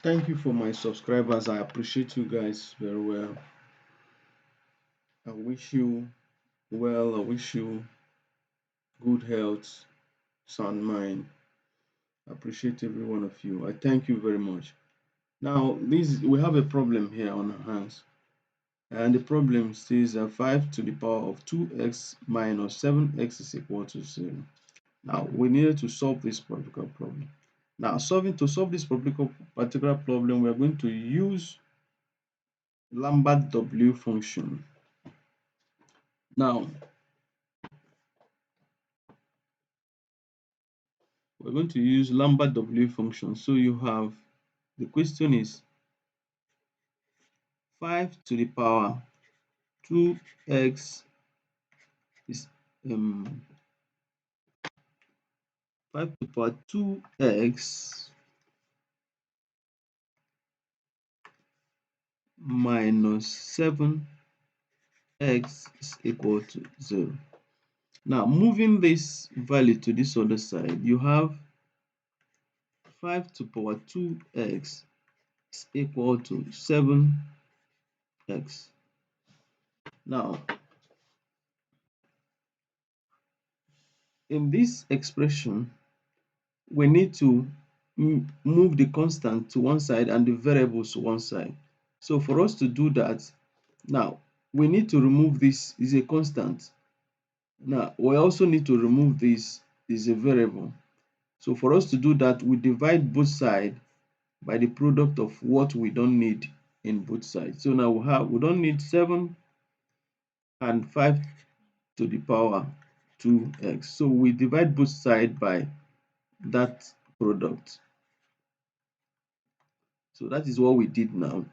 Thank you for my subscribers. I appreciate you guys very well. I wish you well. I wish you good health, sound mind. I appreciate every one of you. I thank you very much. Now, this we have a problem here on our hands, and the problem says that 5 to the power of 2x minus 7x is equal to 0. Now, we needed to solve this particular problem. Now, to solve this particular problem, we are going to use Lambert W function. Now, we're going to use Lambert W function. So you have, the question is 5 to the power 2x is 5 to the power 2x minus 7x is equal to 0. Now, moving this value to this other side, you have 5 to the power 2x is equal to 7x. Now, in this expression, we need to move the constant to one side and the variables to one side. So for us to do that, now we need to remove this is a constant. Now we also need to remove this is a variable. So for us to do that, we divide both sides by the product of what we don't need in both sides. So now we don't need 7 and 5 to the power 2x. So we divide both sides by that product. So that is what we did now.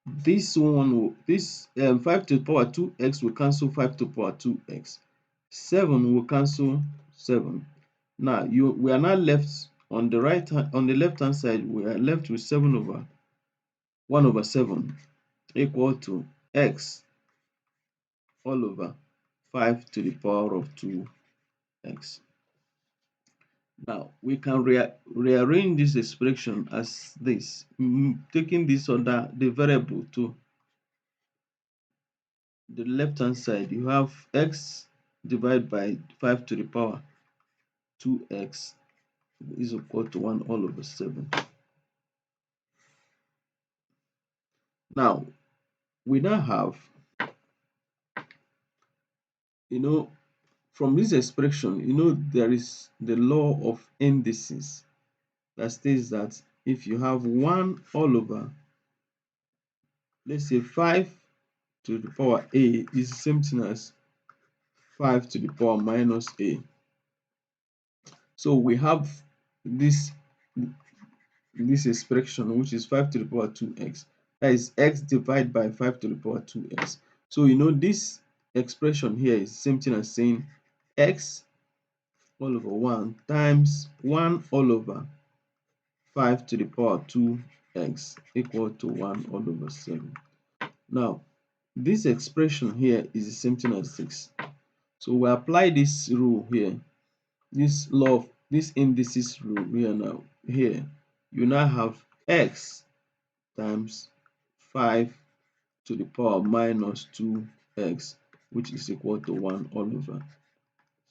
This 5 to the power 2x will cancel 5 to the power 2x. 7 will cancel 7. Now we are now left on the left hand side, we are left with 7 over 1 over 7 equal to x all over 5 to the power of 2x. Now we can rearrange this expression as this, taking the variable to the left hand side. You have x divided by 5 to the power 2x is equal to 1 all over 7. Now we now have, from this expression, there is the law of indices that states that if you have 1 all over, let's say 5 to the power a is the same thing as 5 to the power minus a. So we have this expression, which is 5 to the power 2x. That is x divided by 5 to the power 2x. So this expression here is the same thing as saying x all over 1 times 1 all over 5 to the power 2x equal to 1 all over 7. Now, this expression here is the same thing as 6. So we apply this rule here, this law of this indices rule here. Now here you now have x times 5 to the power minus 2x, which is equal to 1 all over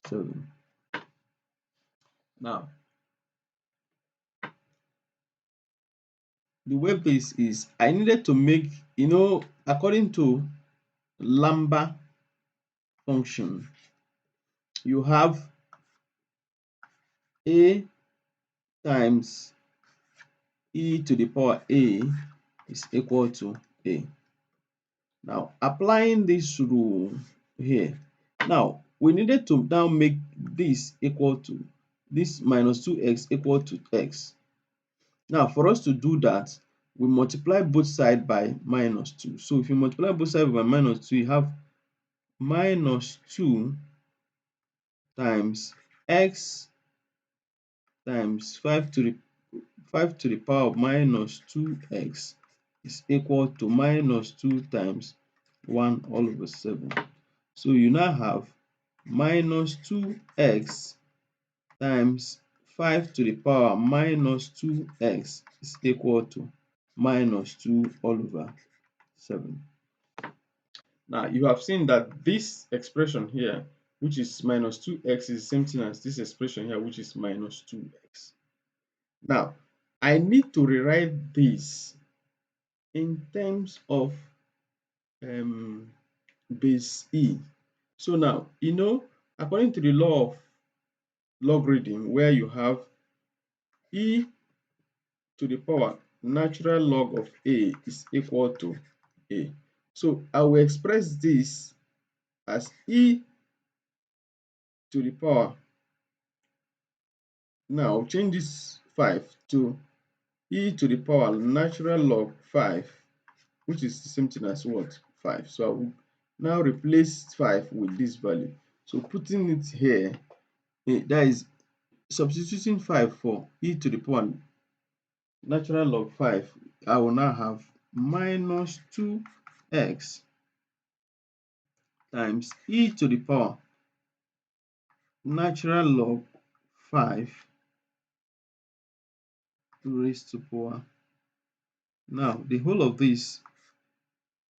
7. Now, the way this is, I needed to make, according to Lambert function, you have a times e to the power a is equal to a. Now, applying this rule here, now we needed to now make this equal to this minus 2x equal to x. Now, for us to do that, we multiply both sides by minus 2. So if you multiply both sides by minus 2, you have minus 2 times x times 5 to the power of minus 2x is equal to minus 2 times 1 all over 7. So you now have minus 2x times 5 to the power minus 2x is equal to minus 2 all over 7. Now you have seen that this expression here, which is minus 2x, is the same thing as this expression here, which is minus 2x. Now I need to rewrite this in terms of um, base e. So now, according to the law of logarithm, where you have e to the power natural log of a is equal to a. So I will express this as e to the power. Now change this 5 to e to the power natural log 5, which is the same thing as what? 5. So I will now replace 5 with this value. So putting it here, that is substituting 5 for e to the power natural log 5, I will now have minus 2x times e to the power natural log 5 raised to power. Now the whole of this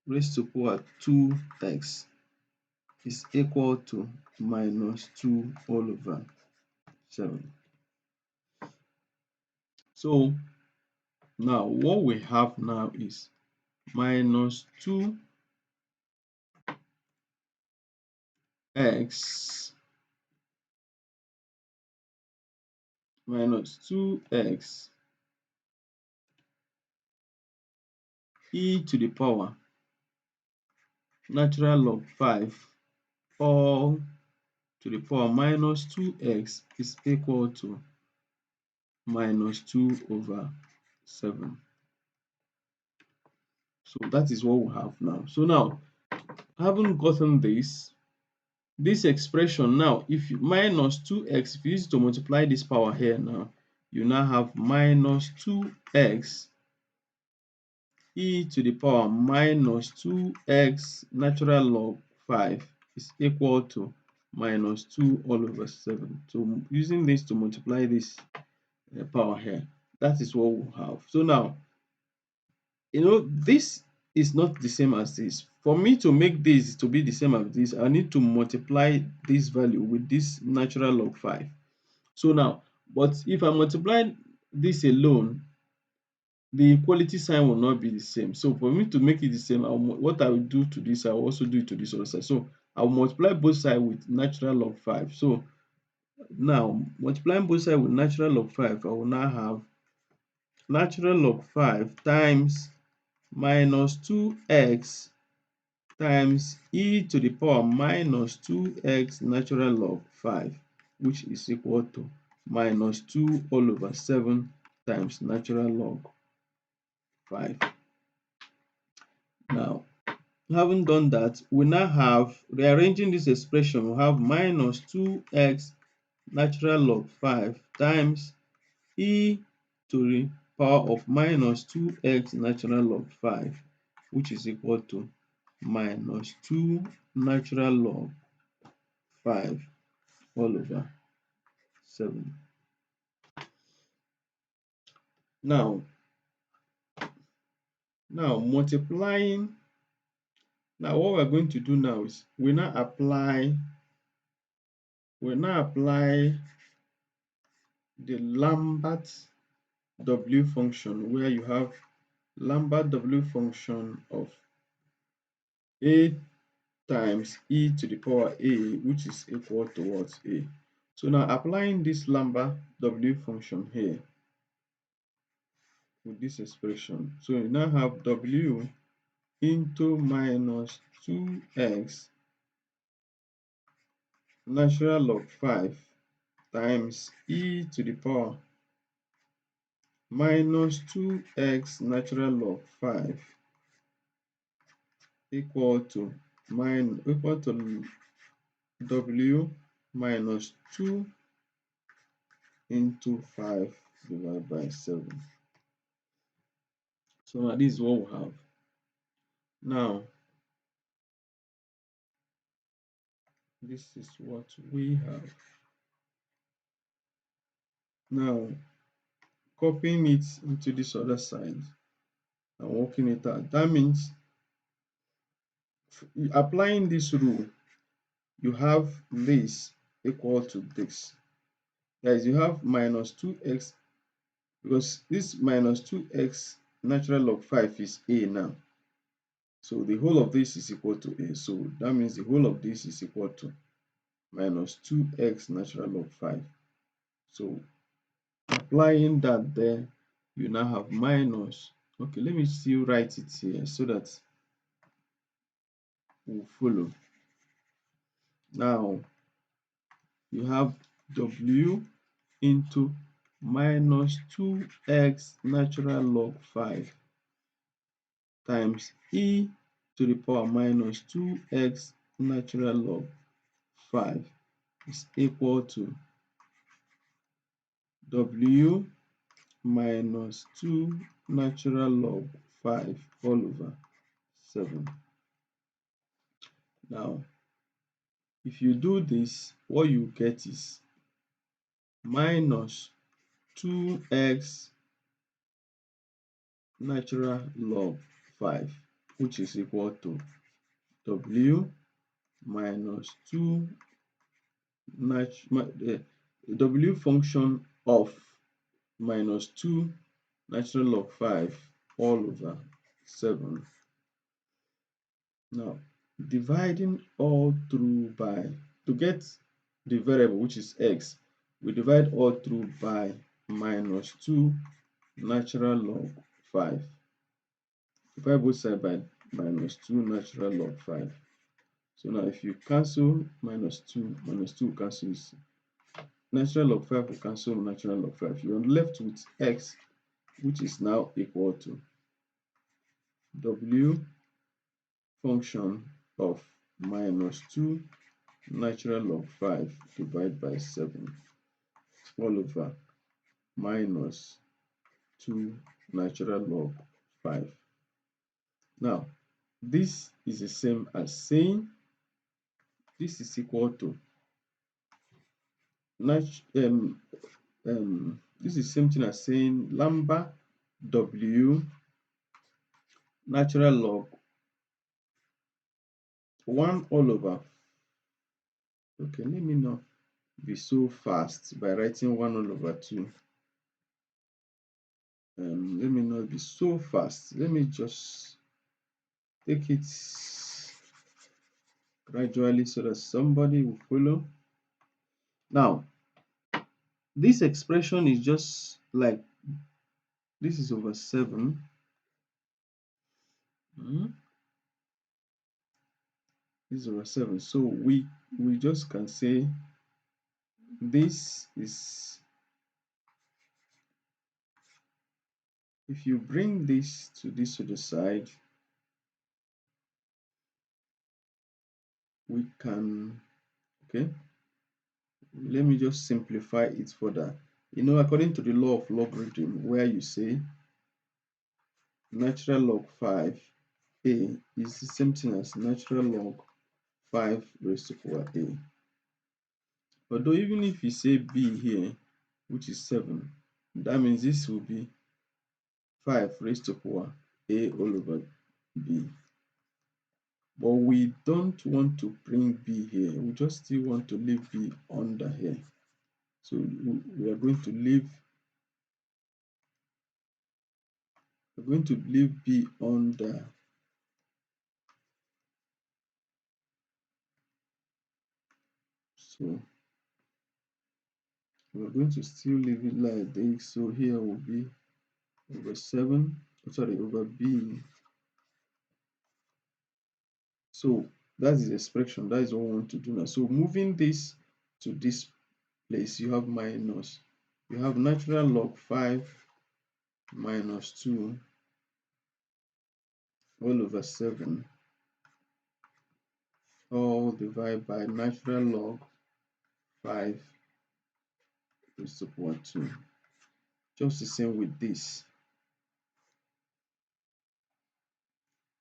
raised to power 2x is equal to minus 2 all over 7. So now what we have now is minus 2x minus 2x e to the power natural log 5 all to the power minus 2x is equal to minus 2 over 7. So that is what we have now. So now, having gotten this expression now, if you minus 2x, if you use to multiply this power here now, you now have minus 2x e to the power minus 2x natural log 5 is equal to minus 2 all over 7. So using this to multiply this power here, that is what we have. So now, this is not the same as this. For me to make this to be the same as this, I need to multiply this value with this natural log 5. So now, but if I multiply this alone, the equality sign will not be the same. So for me to make it the same, what I will do to this, I will also do it to this other side. So I will multiply both sides with natural log 5. So now, multiplying both sides with natural log 5, I will now have natural log 5 times minus 2x times e to the power minus 2x natural log 5, which is equal to minus 2 all over 7 times natural log 5. Now, having done that, we now have, rearranging this expression, we have minus 2x natural log 5 times e to the power of minus 2x natural log 5, which is equal to minus 2 natural log 5 all over 7. Now, multiplying, now what we're going to do now is we now apply the Lambert W function, where you have Lambert W function of a times e to the power a, which is equal to what? A. So now applying this Lambert W function here with this expression, so you now have W into minus 2x natural log 5 times e to the power minus 2x natural log 5 equal to W minus 2 into 5 divided by 7. So now this is what we have. Now, this is what we have. Now, copying it into this other side. and working it out. That means applying this rule, you have this equal to this. That is, you have minus 2x, because this minus 2x natural log 5 is a now. So the whole of this is equal to a. So that means the whole of this is equal to minus 2x natural log 5. So applying that there, you now have minus. Okay, let me still write it here so that we'll follow. Now you have w into minus 2x natural log 5 times e to the power minus 2x natural log 5 is equal to w minus 2 natural log 5 all over 7. Now, if you do this, what you get is minus 2x natural log 5, which is equal to w minus 2 the w function of minus 2 natural log 5 all over 7. Now, dividing all through by, to get the variable which is x, we divide all through by minus 2 natural log 5. Divide both sides by minus 2 natural log 5. So now if you cancel minus 2 cancel, natural log 5 will cancel natural log 5. You are left with x, which is now equal to w function of minus 2 natural log 5 divided by 7 all over minus 2 natural log 5. Now, this is the same as saying this is equal to this is same thing as saying Lambert W natural log 1 all over. Okay, let me not be so fast by writing 1 all over 2. Let me not be so fast. Let me just take it gradually so that somebody will follow. Now, this expression is just like this is over 7. This is over 7. So we just can say this is, if you bring this to the side, we can, okay, let me just simplify it further. You know, according to the law of logarithm, where you say natural log 5a is the same thing as natural log 5 raised to power a. Although even if you say b here, which is 7, that means this will be 5 raised to power a all over b. But we don't want to bring b here. We just still want to leave b under here. So we are going to leave b under. So we're going to still leave it like this. So here will be over 7, sorry, over b. So that's the expression. That is what we want to do now. So moving this to this place, you have minus. You have natural log 5 minus 2 all over 7 all divided by natural log 5 raised to power 2. Just the same with this.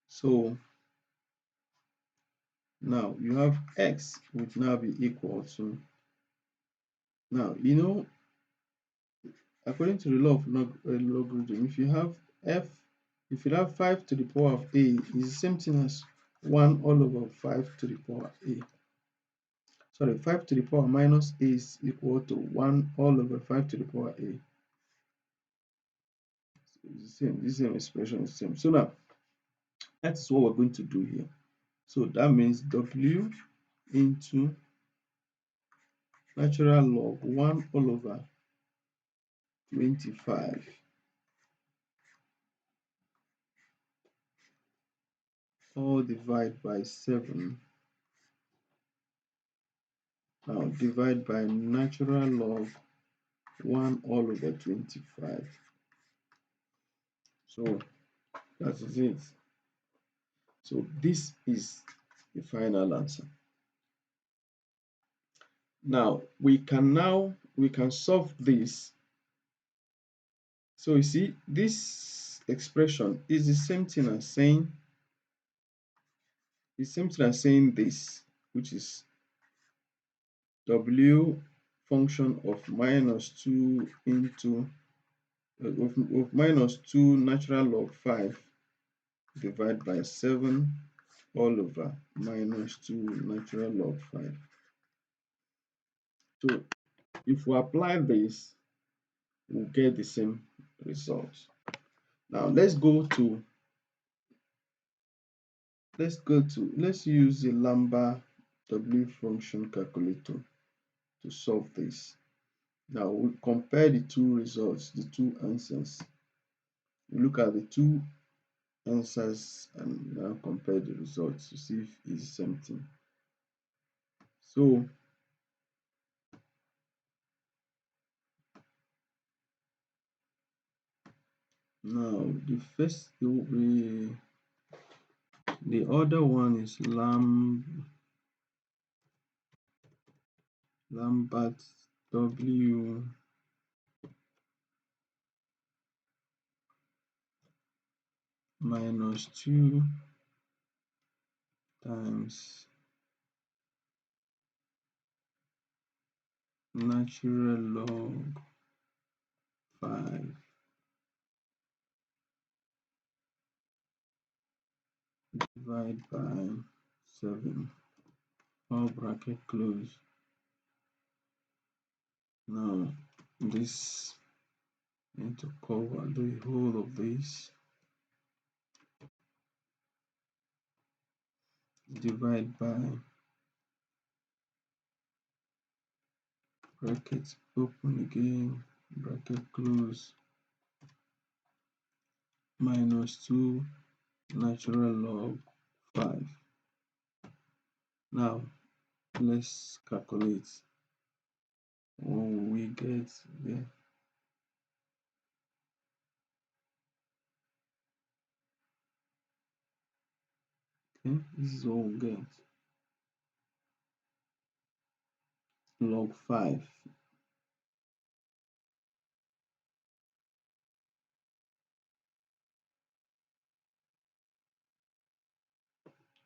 So now you have x would now be equal to, now you know, according to the law of logarithm, if you have f If you have 5 to the power of a, it's the same thing as 1 all over 5 to the power a. Sorry, 5 to the power minus a is equal to 1 all over 5 to the power a. It's the same, this same expression is the same. So now, that is what we're going to do here. So that means w into natural log 1 all over 25 all divided by 7. Now divide by natural log 1 all over 25. So that is it. So this is the final answer. Now we can solve this. So you see, this expression is the same thing as saying this, which is w function of minus 2 into of minus 2 natural log 5 divided by 7 all over minus 2 natural log 5. So if we apply this, we'll get the same result. Now let's use the Lambert W function calculator to solve this. Now we compare the two results, the two answers. We look at the two answers and now compare the results to see if it's the same thing. So now the other one is Lambert W minus 2 times natural log 5 divided by 7, all bracket close. Now this need to cover the whole of this, divide by bracket open again, bracket close, minus 2 natural log 5. Now let's calculate what we get there. Okay, this is what we get. Log 5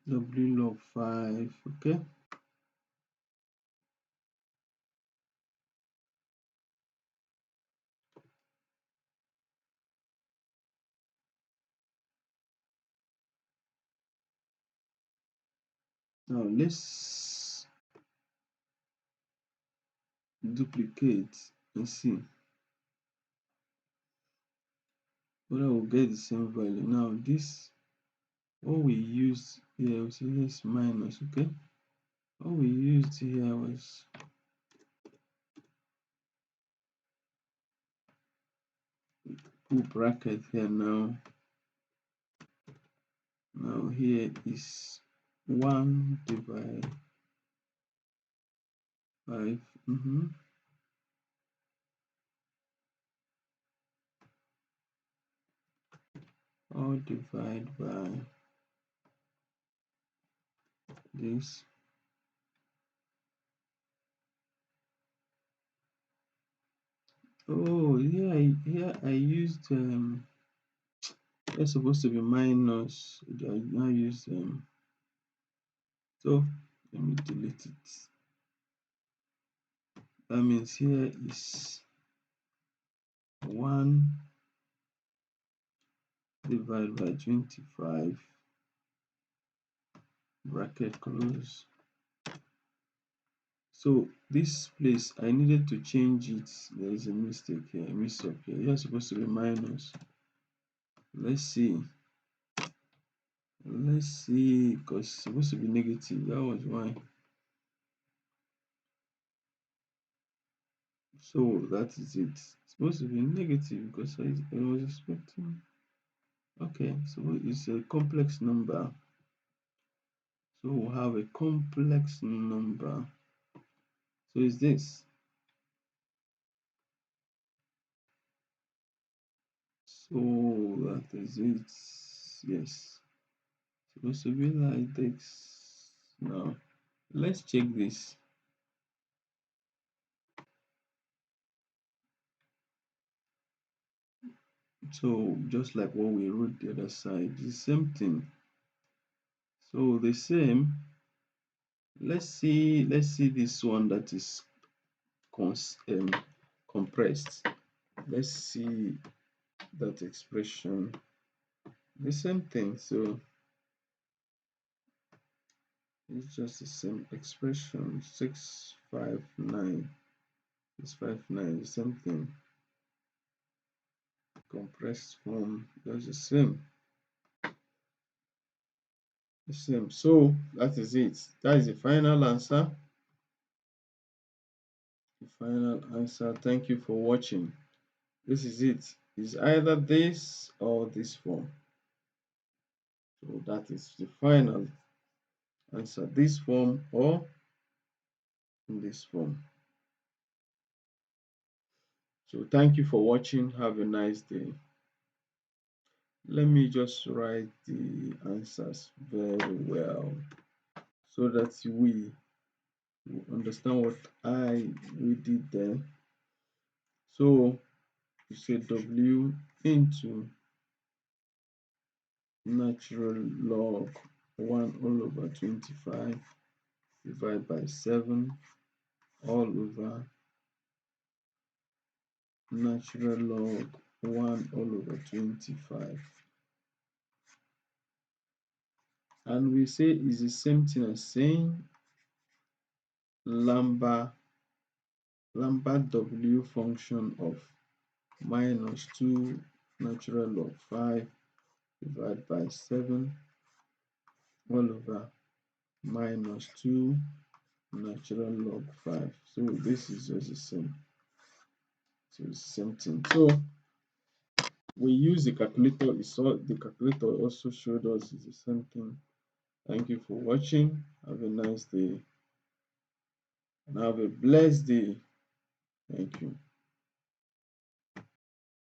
w log 5. Okay, now let's duplicate and see whether we'll get the same value. Now this, what we used here, we say yes minus. Okay, what we used here was put bracket here. Now here is 1 divided 5. All divided by this. Oh, here I used it's supposed to be minus. I now use so let me delete it. That means here is 1 divided by 25, bracket close. So this place I needed to change it. There is a mistake here, a mix up here. Here is supposed to be minus. Let's see. Let's see, because it's supposed to be negative. That was why. So that is it. It's supposed to be negative because I was expecting. Okay, so it's a complex number. So we'll have a complex number. So is this. So that is it. Yes. Supposed to be like this. Now let's check this. So just like what we wrote the other side, the same thing. So the same. Let's see this one that is compressed. Let's see that expression. The same thing. So it's just the same expression. 659. 659. The same thing. Compressed form. That's the same. The same. So that is it. That is the final answer. The final answer. Thank you for watching. This is it. It's either this or this form. So that is the final answer. This form or in this form. So thank you for watching. Have a nice day. Let me just write the answers very well so that we understand what we did there. So you say W into natural log 1 all over 25 divided by 7 all over natural log 1 all over 25. And we say is the same thing as saying Lambert W function of minus 2 natural log 5 divided by 7 all over minus 2 natural log 5. So this is just the same. So it's the same thing. So we use the calculator. The calculator also showed us it's the same thing. Thank you for watching. Have a nice day and have a blessed day. Thank you.